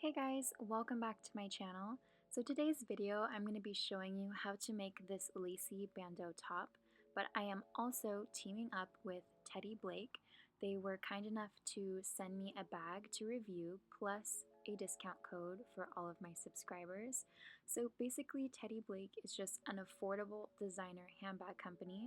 Hey guys, welcome back to my channel. So today's video I'm going to be showing you how to make this lacy bandeau top, but I am also teaming up with Teddy Blake. They were kind enough to send me a bag to review plus a discount code for all of my subscribers. So basically Teddy Blake is just an affordable designer handbag company.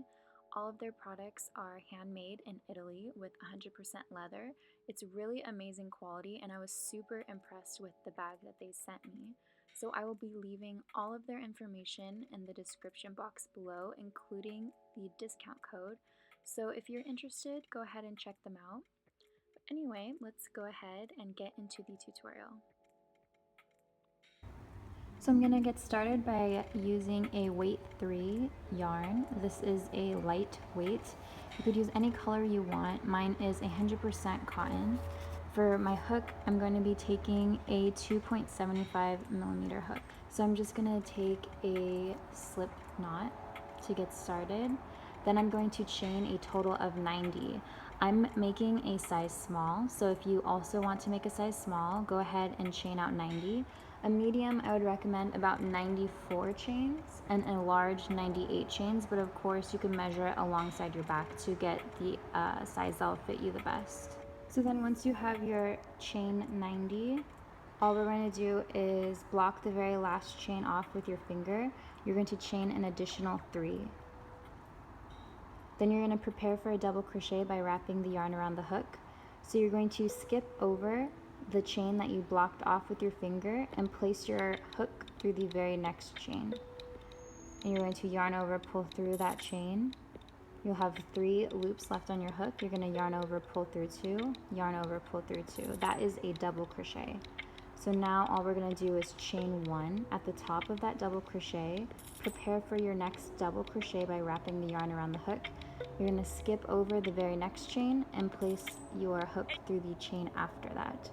All of their products are handmade in Italy with 100% leather. It's really amazing quality and I was super impressed with the bag that they sent me. So I will be leaving all of their information in the description box below, including the discount code. So if you're interested, go ahead and check them out. But anyway, let's go ahead and get into the tutorial. So I'm going to get started by using a weight 3 yarn. This is a light weight. You could use any color you want. Mine is 100% cotton. For my hook, I'm going to be taking a 2.75 millimeter hook. So I'm just going to take a slip knot to get started. Then I'm going to chain a total of 90. I'm making a size small, so if you also want to make a size small, go ahead and chain out 90. A medium, I would recommend about 94 chains, and a large 98 chains, but of course you can measure it alongside your back to get the size that will fit you the best. So then once you have your chain 90, all we're going to do is block the very last chain off with your finger. You're going to chain an additional 3. Then you're going to prepare for a double crochet by wrapping the yarn around the hook. So you're going to skip over the chain that you blocked off with your finger and place your hook through the very next chain. And you're going to yarn over, pull through that chain. You'll have 3 loops left on your hook. You're going to yarn over, pull through 2, yarn over, pull through 2. That is a double crochet. So now all we're going to do is chain 1 at the top of that double crochet. Prepare for your next double crochet by wrapping the yarn around the hook. You're going to skip over the very next chain and place your hook through the chain after that.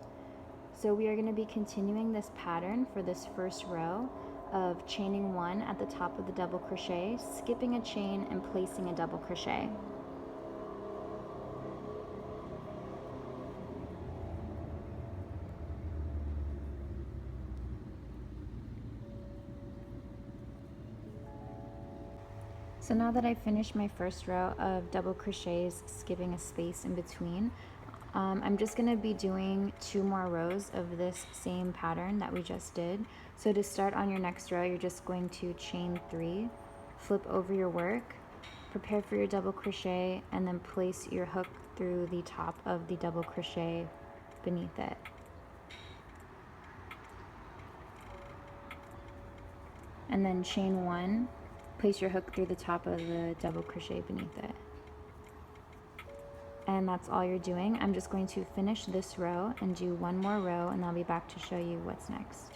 So we are going to be continuing this pattern for this first row of chaining 1 at the top of the double crochet, skipping a chain and placing a double crochet. So now that I've finished my first row of double crochets, skipping a space in between, I'm just going to be doing 2 more rows of this same pattern that we just did. So to start on your next row, you're just going to chain 3, flip over your work, prepare for your double crochet, and then place your hook through the top of the double crochet beneath it. And then chain 1, place your hook through the top of the double crochet beneath it. And that's all you're doing. I'm just going to finish this row and do 1 more row, and I'll be back to show you what's next.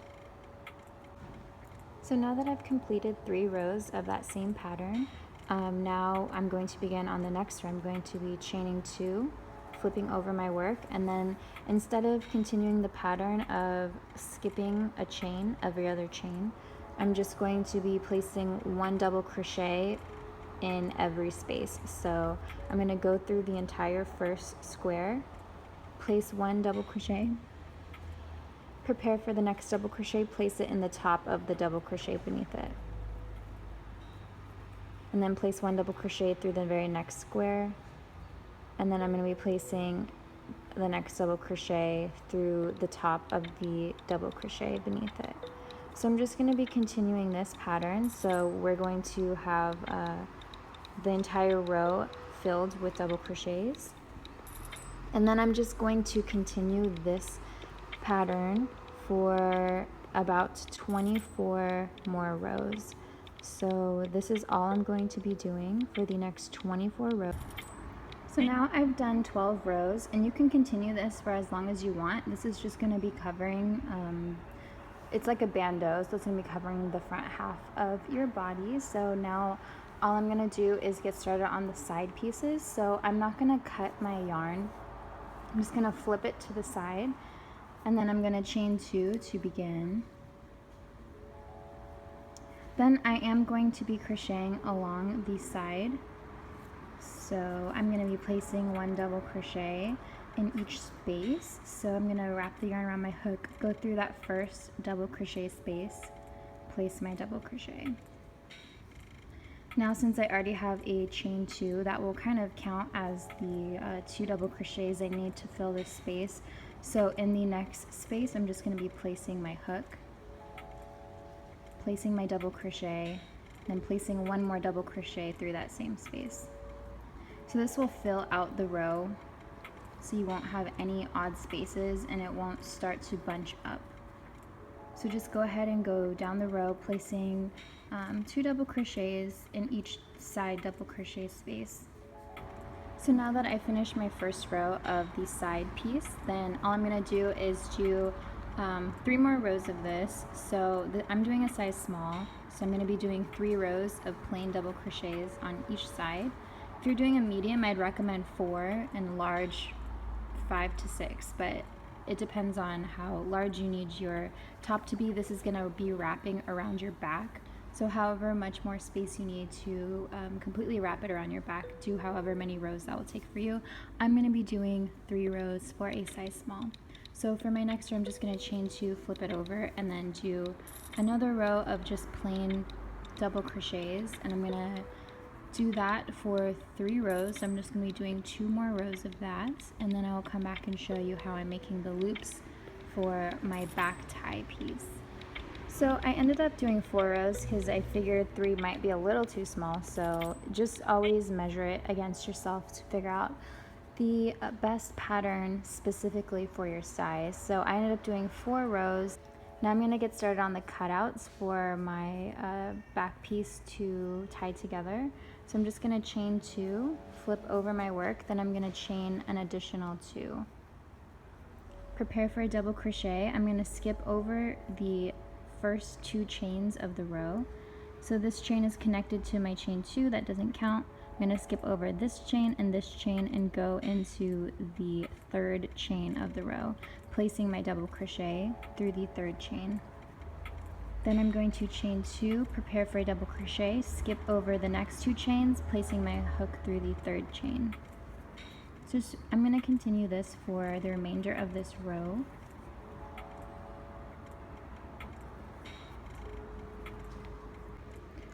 So now that I've completed 3 rows of that same pattern, now I'm going to begin on the next row. I'm going to be chaining 2, flipping over my work, and then instead of continuing the pattern of skipping a chain every other chain, I'm just going to be placing 1 double crochet in every space. So I'm going to go through the entire first square, place 1 double crochet, prepare for the next double crochet, place it in the top of the double crochet beneath it, and then place 1 double crochet through the very next square, and then I'm going to be placing the next double crochet through the top of the double crochet beneath it. So I'm just going to be continuing this pattern. So we're going to have the entire row filled with double crochets, and then I'm just going to continue this pattern for about 24 more rows. So this is all I'm going to be doing for the next 24 rows. So now I've done 12 rows, and you can continue this for as long as you want. This is just going to be covering it's like a bandeau, so it's going to be covering the front half of your body. So now all I'm going to do is get started on the side pieces. So I'm not going to cut my yarn. I'm just going to flip it to the side, and then I'm going to chain 2 to begin. Then I am going to be crocheting along the side. So I'm going to be placing 1 double crochet, in each space. So I'm going to wrap the yarn around my hook, go through that first double crochet space, place my double crochet. Now since I already have a chain 2, that will kind of count as the 2 double crochets I need to fill this space. So in the next space, I'm just going to be placing my hook, placing my double crochet, then placing one more double crochet through that same space. So this will fill out the row, so you won't have any odd spaces and it won't start to bunch up. So just go ahead and go down the row, placing 2 double crochets in each side double crochet space. So now that I finished my first row of the side piece, then all I'm going to do is do 3 more rows of this. So I'm doing a size small, so I'm going to be doing 3 rows of plain double crochets on each side. If you're doing a medium, I'd recommend 4, and large 5 to 6, but it depends on how large you need your top to be. This is going to be wrapping around your back, so however much more space you need to completely wrap it around your back, do however many rows that will take for you. I'm going to be doing 3 rows for a size small. So for my next row, I'm just going to chain 2, flip it over, and then do another row of just plain double crochets, and I'm going to do that for 3 rows. So I'm just going to be doing 2 more rows of that, and then I'll come back and show you how I'm making the loops for my back tie piece. So I ended up doing 4 rows because I figured 3 might be a little too small, so just always measure it against yourself to figure out the best pattern specifically for your size. So I ended up doing 4 rows. Now I'm going to get started on the cutouts for my back piece to tie together. So I'm just going to chain 2, flip over my work, then I'm going to chain an additional 2. Prepare for a double crochet. I'm going to skip over the first 2 chains of the row. So this chain is connected to my chain 2, that doesn't count. I'm going to skip over this chain and go into the 3rd chain of the row, placing my double crochet through the 3rd chain. Then I'm going to chain 2, prepare for a double crochet, skip over the next 2 chains, placing my hook through the 3rd chain. So I'm going to continue this for the remainder of this row.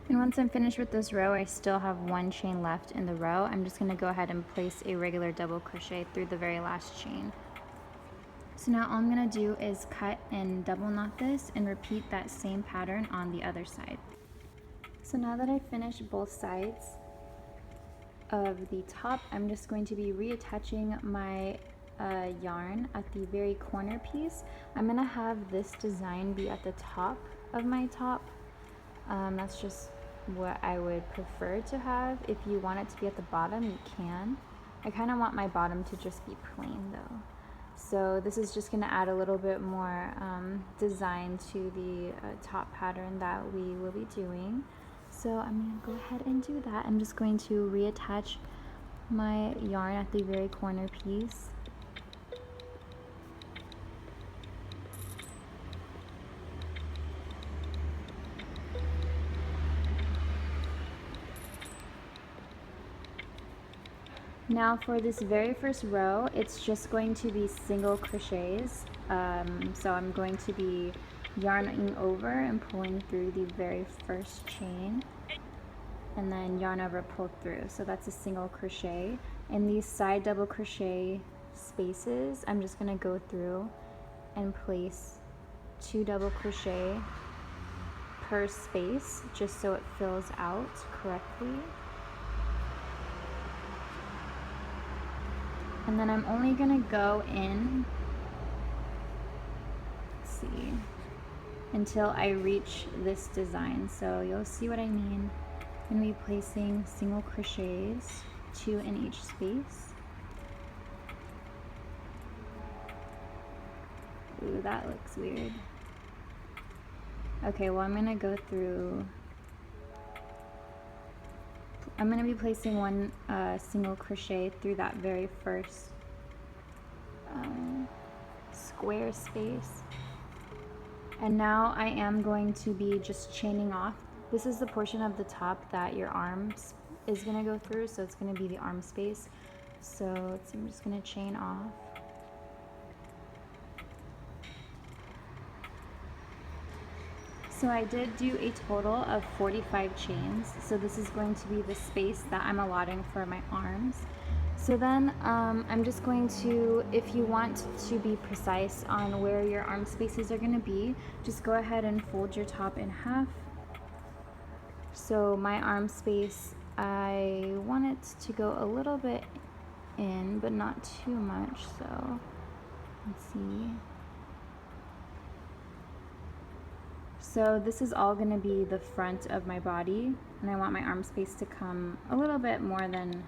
And once I'm finished with this row, I still have 1 chain left in the row. I'm just going to go ahead and place a regular double crochet through the very last chain. So now all I'm going to do is cut and double knot this and repeat that same pattern on the other side. So now that I've finished both sides of the top, I'm just going to be reattaching my yarn at the very corner piece. I'm going to have this design be at the top of my top. That's just what I would prefer to have. If you want it to be at the bottom, you can. I kind of want my bottom to just be plain though. So this is just going to add a little bit more design to the top pattern that we will be doing. So I'm going to go ahead and do that. I'm just going to reattach my yarn at the very corner piece. Now for this very first row, it's just going to be single crochets. So I'm going to be yarning over and pulling through the very first chain, and then yarn over, pull through. So that's a single crochet. In these side double crochet spaces, I'm just going to go through and place 2 double crochet per space just so it fills out correctly. And then I'm only going to go in, let's see, until I reach this design. So you'll see what I mean. I'm going to be placing single crochets, 2 in each space. Ooh, that looks weird. Okay, well I'm going to go through, I'm going to be placing 1 single crochet through that very first square space. And now I am going to be just chaining off. This is the portion of the top that your arms is going to go through, so it's going to be the arm space. So I'm just going to chain off. So I did do a total of 45 chains. So this is going to be the space that I'm allotting for my arms. So then I'm just going to, if you want to be precise on where your arm spaces are going to be, just go ahead and fold your top in half. So my arm space, I want it to go a little bit in, but not too much. So let's see. So this is all going to be the front of my body, and I want my arm space to come a little bit more than,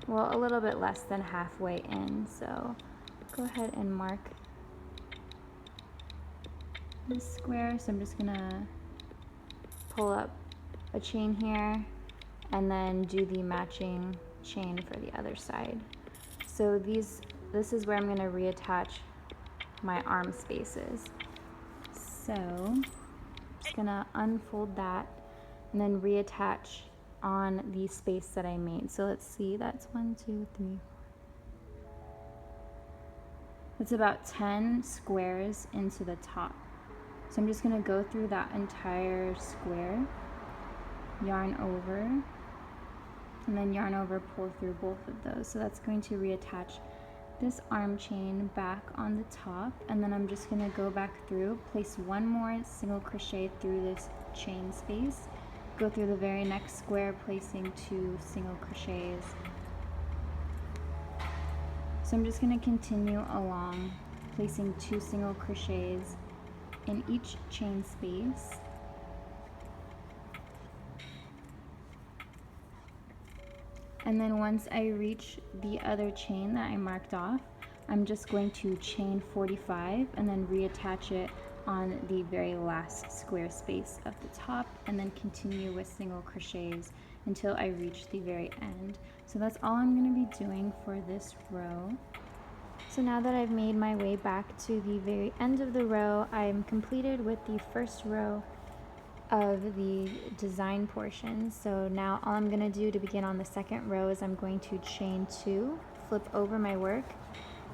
well, a little bit less than halfway in. So go ahead and mark this square. So I'm just going to pull up a chain here and then do the matching chain for the other side. So this is where I'm going to reattach my arm spaces. So I'm just going to unfold that and then reattach on the space that I made. So let's see, that's 1, 2, 3, 4. That's about 10 squares into the top. So I'm just going to go through that entire square, yarn over, and then yarn over, pull through both of those. So that's going to reattach this arm chain back on the top, and then I'm just going to go back through, place one more single crochet through this chain space, go through the very next square, placing 2 single crochets. So I'm just going to continue along, placing 2 single crochets in each chain space. And then once I reach the other chain that I marked off, I'm just going to chain 45 and then reattach it on the very last square space of the top, and then continue with single crochets until I reach the very end. So that's all I'm going to be doing for this row. So now that I've made my way back to the very end of the row, I'm completed with the first row of the design portion. So now all I'm going to do to begin on the second row is I'm going to chain 2, flip over my work,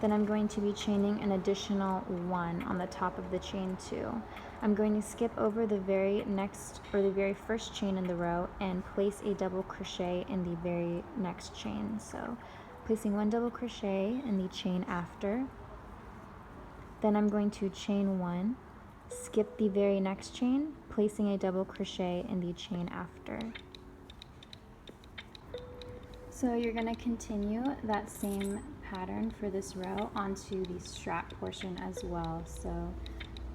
then I'm going to be chaining an additional 1 on the top of the chain 2. I'm going to skip over the very next, or the very first chain in the row, and place a double crochet in the very next chain. So placing 1 double crochet in the chain after, then I'm going to chain 1, skip the very next chain, placing a double crochet in the chain after. So you're going to continue that same pattern for this row onto the strap portion as well. So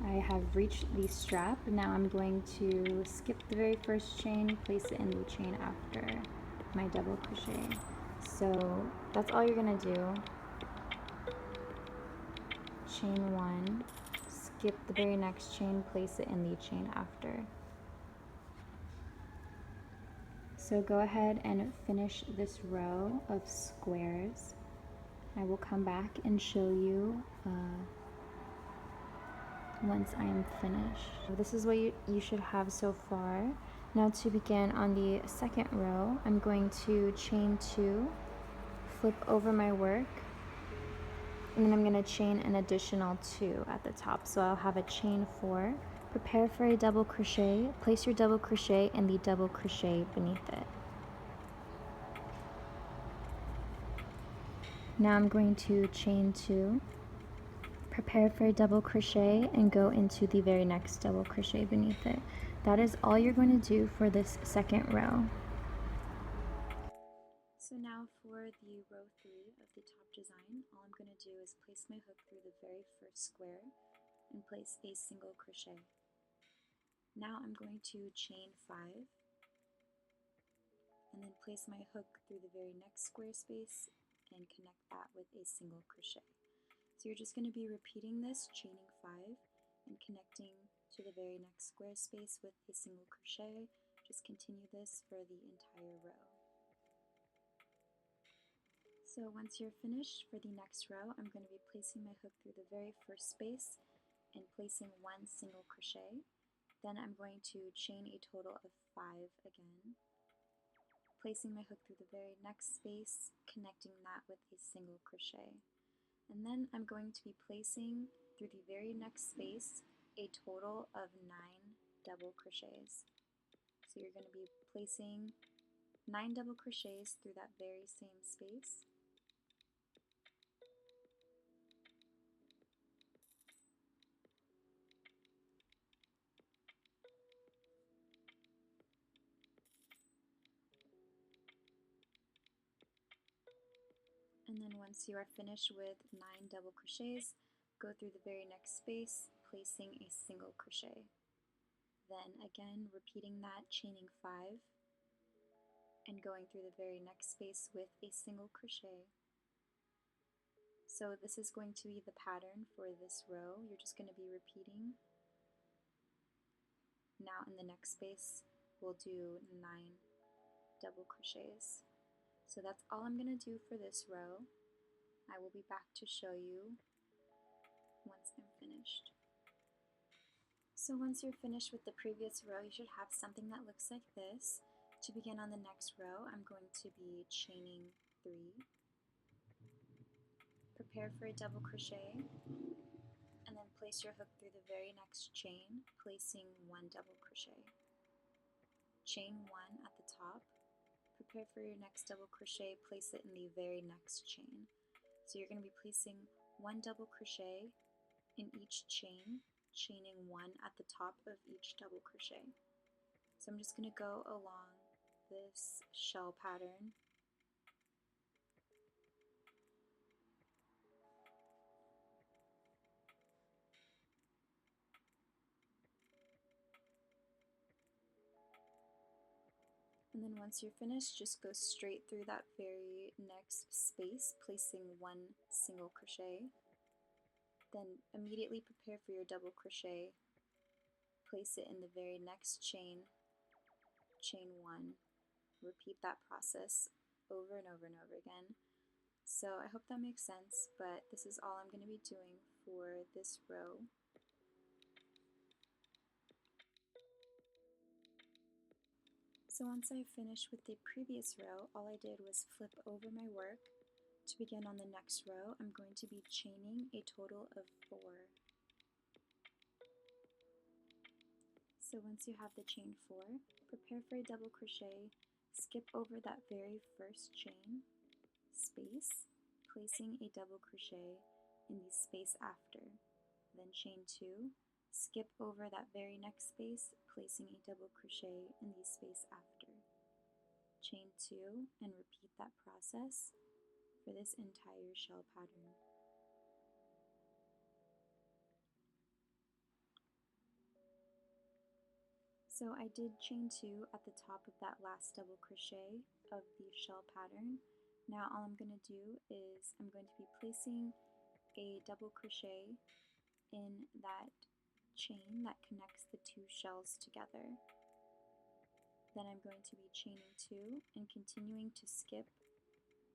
I have reached the strap. Now I'm going to skip the very first chain, place it in the chain after my double crochet. So that's all you're going to do. Chain 1, skip the very next chain, place it in the chain after. So go ahead and finish this row of squares. I will come back and show you once I am finished. So this is what you should have so far. Now to begin on the second row, I'm going to chain 2, flip over my work, and then I'm going to chain an additional 2 at the top. So I'll have a chain 4. Prepare for a double crochet. Place your double crochet in the double crochet beneath it. Now I'm going to chain 2, prepare for a double crochet, and go into the very next double crochet beneath it. That is all you're going to do for this second row. So now for the row 3 of the top design, all I'm going to do is place my hook through the very first square and place a single crochet. Now I'm going to chain 5 and then place my hook through the very next square space and connect that with a single crochet. So you're just going to be repeating this, chaining 5 and connecting to the very next square space with a single crochet. Just continue this for the entire row. So once you're finished for the next row, I'm going to be placing my hook through the very first space and placing 1 single crochet. Then I'm going to chain a total of 5 again, placing my hook through the very next space, connecting that with a single crochet. And then I'm going to be placing through the very next space a total of 9 double crochets. So you're going to be placing 9 double crochets through that very same space. And then once you are finished with 9 double crochets, go through the very next space, placing a single crochet. Then again, repeating that, chaining 5, and going through the very next space with a single crochet. So this is going to be the pattern for this row. You're just going to be repeating. Now in the next space, we'll do 9 double crochets. So that's all I'm going to do for this row. I will be back to show you once I'm finished. So once you're finished with the previous row, you should have something that looks like this. To begin on the next row, I'm going to be chaining 3, prepare for a double crochet, and then place your hook through the very next chain, placing 1 double crochet. Chain 1 at the top, prepare for your next double crochet, place it in the very next chain. So you're going to be placing 1 double crochet in each chain, chaining 1 at the top of each double crochet. So I'm just going to go along this shell pattern. And then once you're finished, just go straight through that very next space, placing 1 single crochet. Then immediately prepare for your double crochet. Place it in the very next chain, chain 1. Repeat that process over and over and over again. So I hope that makes sense, but this is all I'm going to be doing for this row. So once I finished with the previous row, all I did was flip over my work. To begin on the next row, I'm going to be chaining a total of 4. So once you have the chain 4, prepare for a double crochet, skip over that very first chain, space, placing a double crochet in the space after. Then chain 2, skip over that very next space, placing a double crochet in the space after. Chain 2 and repeat that process for this entire shell pattern. So I did chain 2 at the top of that last double crochet of the shell pattern. Now all I'm going to do is I'm going to be placing a double crochet in that chain that connects the 2 shells together. Then I'm going to be chaining 2 and continuing to skip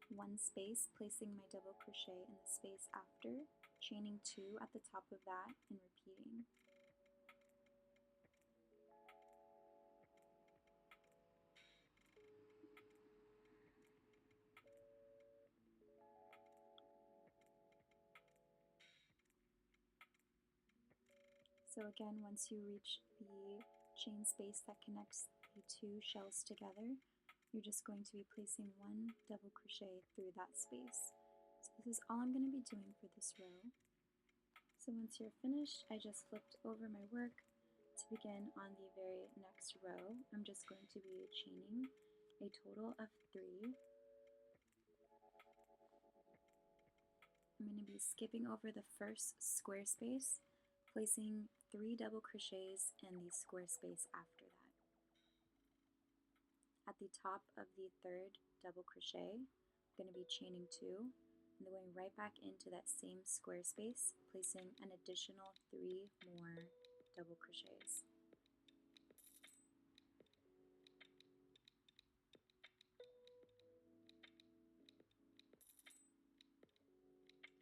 1 space, placing my double crochet in the space after, chaining 2 at the top of that and repeating. So again, once you reach the chain space that connects the 2 shells together, you're just going to be placing 1 double crochet through that space. So this is all I'm going to be doing for this row. So once you're finished, I just flipped over my work. To begin on the very next row, I'm just going to be chaining a total of 3. I'm going to be skipping over the first square space, placing 3 double crochets in the square space after that. At the top of the 3rd double crochet, I'm going to be chaining 2 and then going right back into that same square space, placing an additional 3 more double crochets.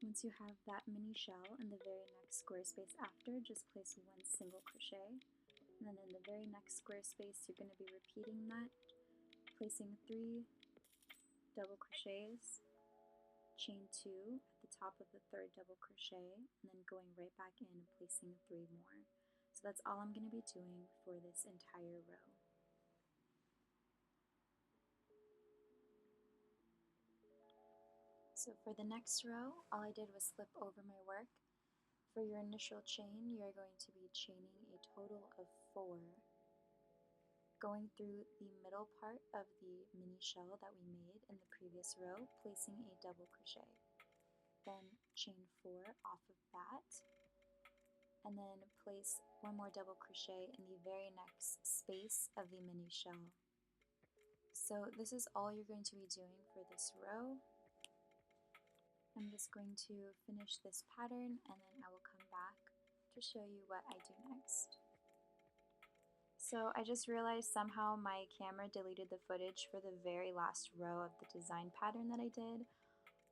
Once you have that mini shell in the very next square space after, just place 1 single crochet. And then in the very next square space, you're going to be repeating that, placing 3 double crochets, chain 2 at the top of the 3rd double crochet, and then going right back in and placing 3 more. So that's all I'm going to be doing for this entire row. So for the next row, all I did was flip over my work. For your initial chain, you're going to be chaining a total of 4, going through the middle part of the mini shell that we made in the previous row, placing a double crochet. Then chain 4 off of that, and then place 1 more double crochet in the very next space of the mini shell. So this is all you're going to be doing for this row. I'm just going to finish this pattern and then I will come back to show you what I do next. So I just realized somehow my camera deleted the footage for the very last row of the design pattern that I did.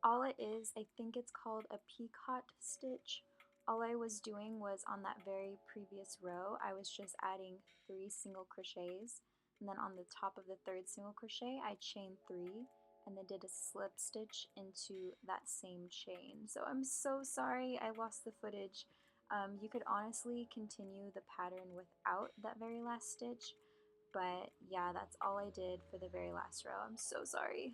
All it is, I think it's called a peacock stitch. All I was doing was on that very previous row, I was just adding 3 single crochets, and then on the top of the 3rd single crochet, I chained 3 and then did a slip stitch into that same chain. So I'm so sorry I lost the footage. You could honestly continue the pattern without that very last stitch, but yeah, that's all I did for the very last row. I'm so sorry.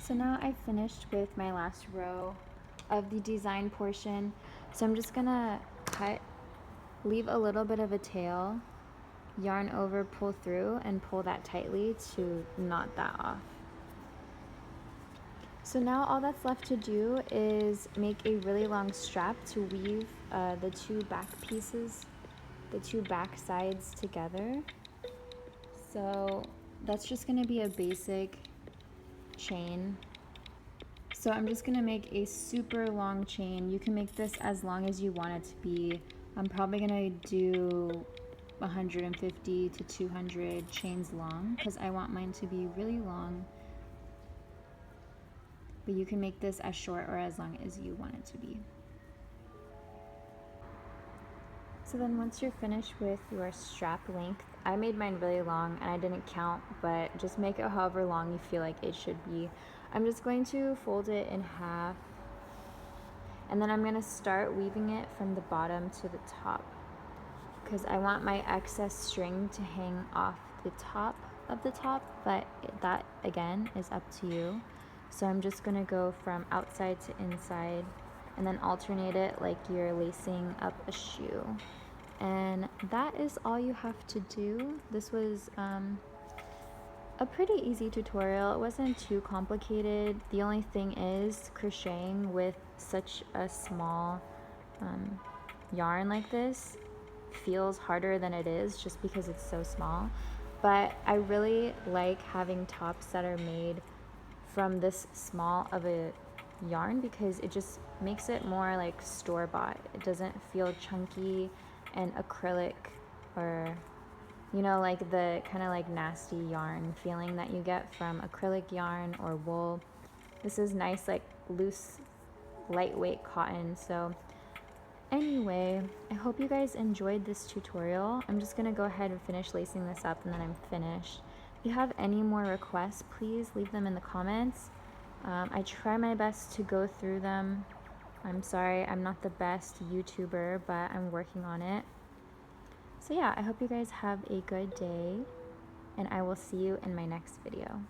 So now I've finished with my last row of the design portion. So I'm just gonna cut, leave a little bit of a tail, yarn over, pull through, and pull that tightly to knot that off. So now all that's left to do is make a really long strap to weave the 2 back pieces, the 2 back sides together. So that's just gonna be a basic chain. So I'm just gonna make a super long chain. You can make this as long as you want it to be. I'm probably gonna do 150 to 200 chains long because I want mine to be really long. But you can make this as short or as long as you want it to be. So then once you're finished with your strap length, I made mine really long and I didn't count, but just make it however long you feel like it should be. I'm just going to fold it in half, and then I'm going to start weaving it from the bottom to the top because I want my excess string to hang off the top of the top, but that again is up to you. So I'm just going to go from outside to inside and then alternate it like you're lacing up a shoe. And that is all you have to do. This was a pretty easy tutorial. It wasn't too complicated. The only thing is crocheting with such a small yarn like this feels harder than it is just because it's so small. But I really like having tops that are made from this small of a yarn because it just makes it more like store-bought. It doesn't feel chunky and acrylic, or you know, like the kind of like nasty yarn feeling that you get from acrylic yarn or wool. This is nice, like loose, lightweight cotton. So anyway, I hope you guys enjoyed this tutorial. I'm just gonna go ahead and finish lacing this up and then I'm finished. If you have any more requests, please leave them in the comments. I try my best to go through them. I'm sorry, I'm not the best YouTuber, but I'm working on it. So yeah, I hope you guys have a good day, and I will see you in my next video.